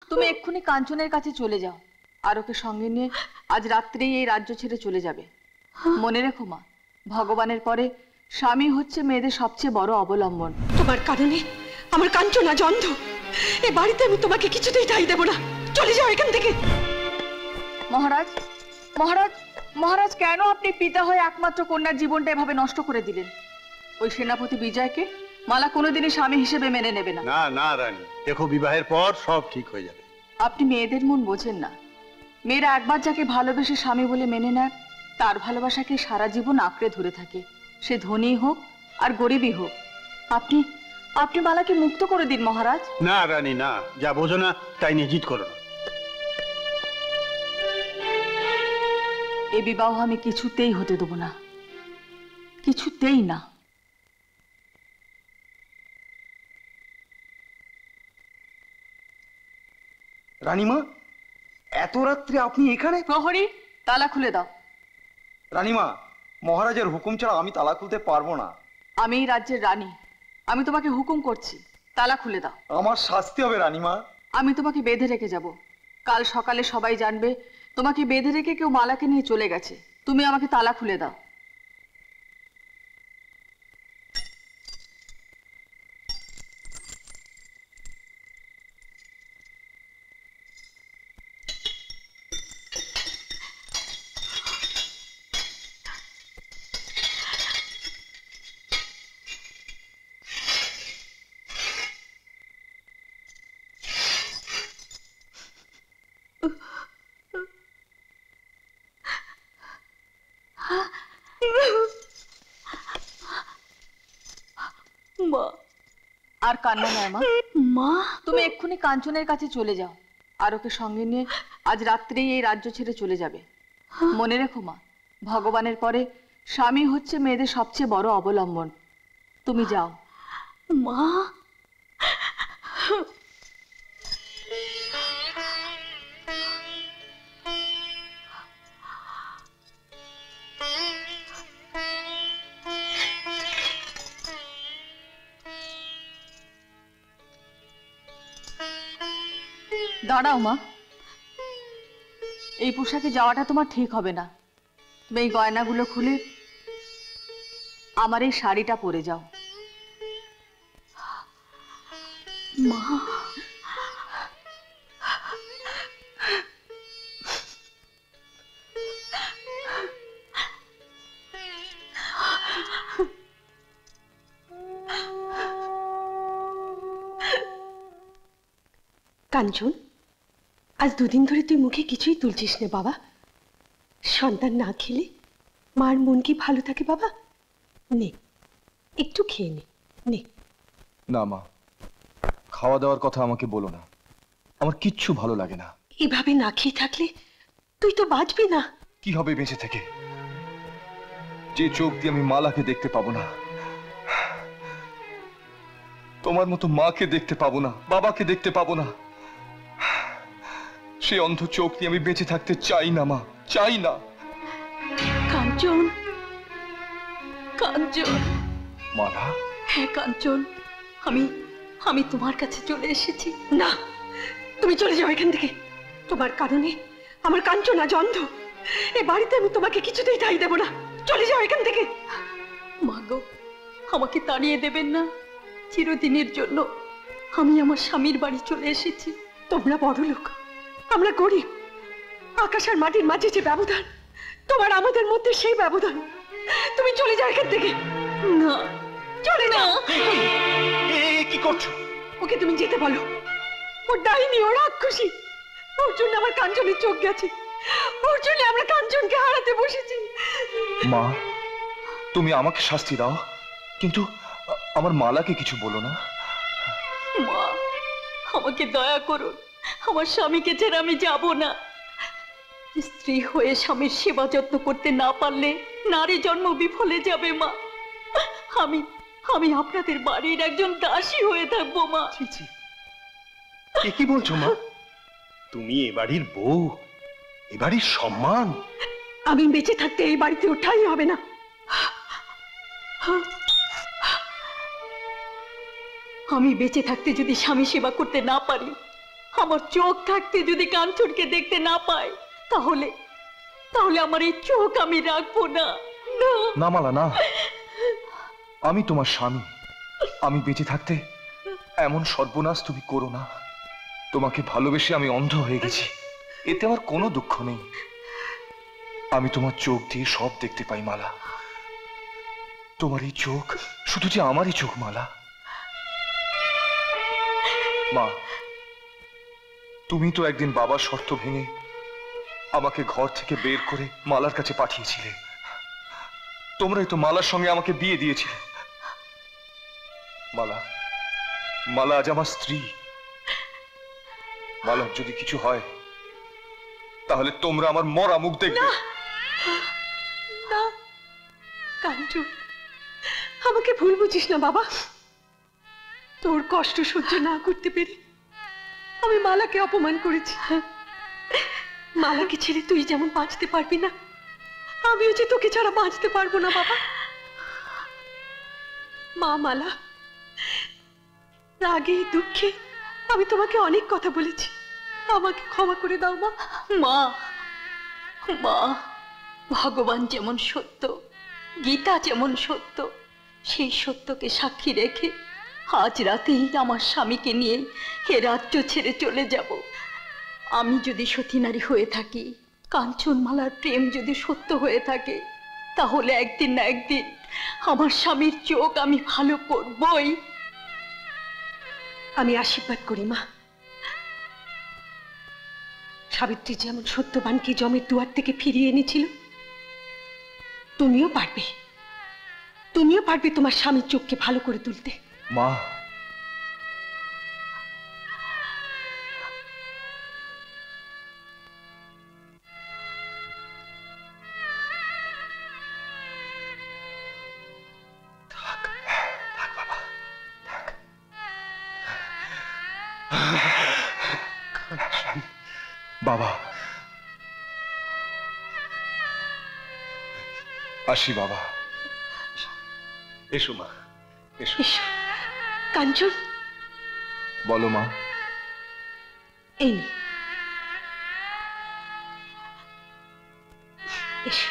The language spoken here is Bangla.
তুমি এক্ষুনি কাঞ্চনের কাছে চলে যাও আর ওকে সঙ্গে নিয়ে আজ রাত্রেই এই রাজ্য ছেড়ে চলে যাবে। মনে রেখো মা, ভগবানের পরে স্বামী হচ্ছে মেয়েদের সবচেয়ে বড় অবলম্বন। তোমার কারণে আমার কাঞ্চন আজ অন্ধ। এই বাড়িতে আমি তোমাকে কিছুতেই ঠাঁই দেব না। চলে যাও এখান থেকে। মহারাজ, মহারাজ, মহারাজ, কেন আপনি পিতা হয়ে একমাত্র কন্যার জীবনটা এভাবে নষ্ট করে দিলেন? ওই সেনাপতি বিজয়কে মালা কোনোদিনই স্বামী হিসেবে মেনে নেবে না। না না রানী, দেখো বিবাহের পর সব ঠিক হয়ে যাবে। আপনি মেয়েদের মন বোঝেন না। মেয়েরা একবার যাকে ভালোবেসে স্বামী বলে মেনে নেয়, তার ভালোবাসাকে সারা জীবন আঁকড়ে ধরে থাকে, সে ধনী হোক আর গরিবই হোক। আপনি আপনি মালাকে মুক্ত করে দিন মহারাজ। না রানী না, যা বোঝো না তাই নিয়ে জিদ করো না। এই বিবাহ আমি কিছুতেই হতে দেব না, কিছুতেই না। রানীমা, এত রাত্রে আপনি এখানে? প্রহরী, তালা খুলে দাও। রানীমা, মহারাজের হুকুম ছাড়া আমি তালা খুলতে পারবো না। আমি এই রাজ্যের রানী, আমি তোমাকে হুকুম করছি, তালা খুলে দাও। আমার শাস্তি হবে রানীমা। আমি তোমাকে বেঁধে রেখে যাব। কাল সকালে সবাই জানবে তোমাকে বেঁধে রেখে কেউ মালাকে নিয়ে চলে গেছে। তুমি আমাকে তালা খুলে দাও। মা, আর কান্না নয় মা। মা, তুমি এক্ষুনি কাঞ্চনের কাছে চলে যাও আর ওকে সঙ্গে নিয়ে আজ রাত্রেই এই রাজ্য ছেড়ে চলে যাবে। মনে রেখো মা, ভগবানের পরে স্বামী হচ্ছে মেয়েদের সবচেয়ে বড় অবলম্বন। তুমি যাও। মা। দাঁড়াও মা, এই পোশাকে যাওয়াটা তোমার ঠিক হবে না। তুমি এই গয়নাগুলো খুলে আমার এই শাড়িটা পরে যাও। মা, কাঞ্চন, আজ দুদিন ধরে তুই মুখে কিছুই তুলছিস না বাবা। সন্তান না খেলে মার মন কি ভালো থাকে বাবা? নে, একটু খেয়ে নে। নে। না মা, খাওয়া দাওয়ার কথা আমাকে বলো না, আমার কিচ্ছু ভালো লাগে না। এভাবে না খেয়ে থাকলে তুই তো বাঁচবি না। কি হবে বেঁচে থেকে, যে চোখ দিয়ে আমি মালাকে দেখতে পাবো না, তোমার মতো মাকে দেখতে পাবো না, বাবাকে দেখতে পাবো না, সে অন্ধ চোখ দিয়ে আমি বেঁচে থাকতে চাই না মা, চাই না। কাঞ্চন, কাঞ্চন। মালা? হ্যাঁ কাঞ্চন, আমি তোমার কাছে চলে এসেছি। না, তুমি চলে যাও এখান থেকে। তোমার কারণে আমার কাঞ্চন আজ অন্ধ। এই বাড়িতে আমি তোমাকে কিছুতেই ঠাঁই দেব না। চলে যাও এখান থেকে। মা গো, আমাকে তাড়িয়ে দেবেন না। চিরদিনের জন্য আমি আমার স্বামীর বাড়ি চলে এসেছি। তোমরা বড় লোক, আমরা গরিব। আকাশ আর মাটির মাঝে যে ব্যবধান, তোমার আমাদের মধ্যে সেই ব্যবধান। তুমি চলে যাও এখান থেকে। না, চলে যাও। কি করছো? ওকে তুমি যেতে বলো। ও ডাইনি, ও রাক্ষসী। ওর জন্য আমার কাঞ্চনের চোখ গেছে। ওর জন্য আমরা কাঞ্চনকে হারাতে বসেছি। মা, তুমি আমাকে শাস্তি দাও, কিন্তু আমার মালাকে কিছু বলো না। মা, আমাকে দয়া করুন। আমার স্বামীকে ছেড়ে আমি যাব না। স্ত্রী হয়ে স্বামীর সেবা যত্ন করতে না পারলে নারী জন্ম বিফলে যাবে মা। আমি আপনাদের বাড়ির একজন দাসী হয়ে থাকবো মা। কি বলছো মা? তুমি এ বাড়ির বউ, এ বাড়ির সম্মান। আমি বেঁচে থাকতে এই বাড়িতে ওঠাই হবে না। আমি বেঁচে থাকতে যদি স্বামী সেবা করতে না পারি, আমার চোখ থাকতে যদি কাঞ্চনকে দেখতে না পাই, তাহলে তাহলে আমার এই চোখ আমি রাখবো না। না না মালা, না। আমি তোমার স্বামী, আমি বেঁচে থাকতে এমন সর্বনাশ তুমি করো না। তোমাকে ভালোবেসে আমি অন্ধ হয়ে গেছি, এতে আমার কোনো দুঃখ নেই। আমি তোমার চোখ দিয়ে সব দেখতে পাই মালা। তোমার এই চোখ শুধু যে আমারই চোখ মালা। মা, তুমি তো একদিন বাবার শর্ত ভেঙে আমাকে ঘর থেকে বের করে মালার কাছে পাঠিয়েছিলে। তোমরাই তো মালার সঙ্গে আমাকে বিয়ে দিয়েছিলে। মালা, মালা আজ আমার স্ত্রী। মালার যদি কিছু হয় তাহলে তোমরা আমার মরা মুখ দেখবে। না কাঞ্চন, আমাকে ভুল বুঝিস না বাবা। তোর কষ্ট সহ্য না করতে পেরে আমি মালাকে অপমান করেছি। মালাকে ছেড়ে তুই যেমন বাঁচতে পারবি না, আমিও যে তোকে ছাড়া বাঁচতে পারবো না বাবা। মা মালা, রাগে দুঃখে আমি তোমাকে অনেক কথা বলেছি, আমাকে ক্ষমা করে দাও মা। মা, মা, ভগবান যেমন সত্য, গীতা যেমন সত্য, সেই সত্যকে সাক্ষী রেখে আজ রাতেই আমার স্বামীকে নিয়ে এ রাজ্য ছেড়ে চলে যাব। আমি যদি সতী নারী হয়ে থাকি, কাঞ্চনমালার প্রেম যদি সত্য হয়ে থাকে, তাহলে একদিন না একদিন আমার স্বামীর চোখ আমি ভালো করবই। আমি আশীর্বাদ করি মা, সাবিত্রী যেমন সত্যবানকে জমের দুয়ার থেকে ফিরিয়ে এনেছিল, তুমিও পারবে, তুমিও পারবে তোমার স্বামীর চোখকে ভালো করে তুলতে। মা, বাবা, আসি বাবা। এসো মা, এসো। এসো কাঞ্চন, বলো মা। এই নে, এসো।